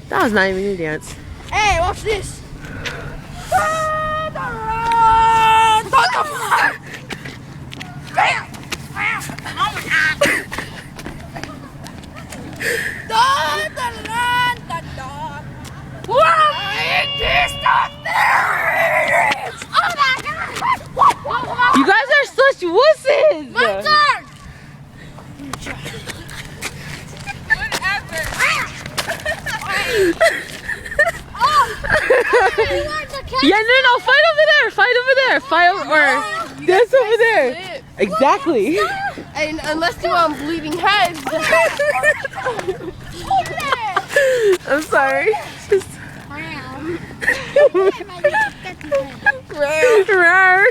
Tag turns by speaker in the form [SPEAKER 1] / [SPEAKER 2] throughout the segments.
[SPEAKER 1] That was not even your dance.
[SPEAKER 2] Hey, watch this.
[SPEAKER 1] You guys are such wusses.
[SPEAKER 2] My turn.
[SPEAKER 1] Yeah, no, fight over there. Fight over there. Fight over this over there. Exactly.
[SPEAKER 2] And unless you want bleeding heads.
[SPEAKER 1] I'm sorry. Just rawr.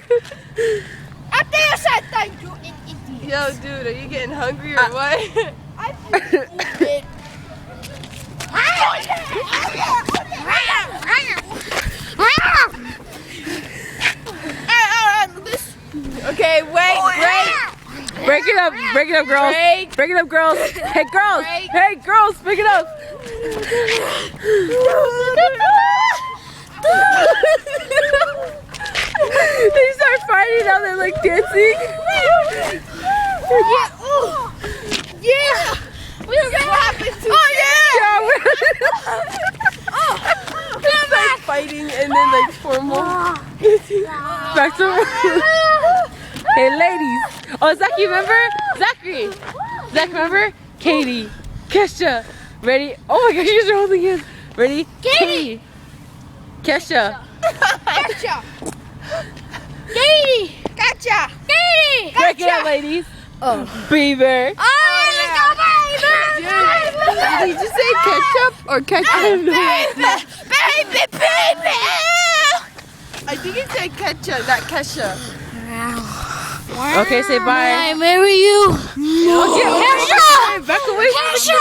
[SPEAKER 2] I think I said thank you.
[SPEAKER 3] Yo, dude, are you getting hungry or what?
[SPEAKER 2] Okay, wait.
[SPEAKER 1] Break it up, girls. Break it up, girls. Hey, girls. Hey, girls, break it up. They start fighting now. They're like dancing.
[SPEAKER 2] Yeah. What happened to
[SPEAKER 3] It's like fighting and then like formal.
[SPEAKER 1] Back to Hey, ladies. Oh, Zachary, remember? Zach, remember? Katie, Kesha. Ready? Oh my gosh, you guys are holding hands. Ready?
[SPEAKER 2] Katie.
[SPEAKER 1] Kesha.
[SPEAKER 2] Gotcha. Katie. Gotcha. Katie.
[SPEAKER 1] Break it up, ladies. Beaver.
[SPEAKER 3] Did you just say ketchup or ketchup?
[SPEAKER 2] Baby.
[SPEAKER 3] I think it said ketchup, not Kesha.
[SPEAKER 1] Okay, say bye.
[SPEAKER 2] I marry you.
[SPEAKER 1] Okay, Kesha! Back away.
[SPEAKER 2] Kesha.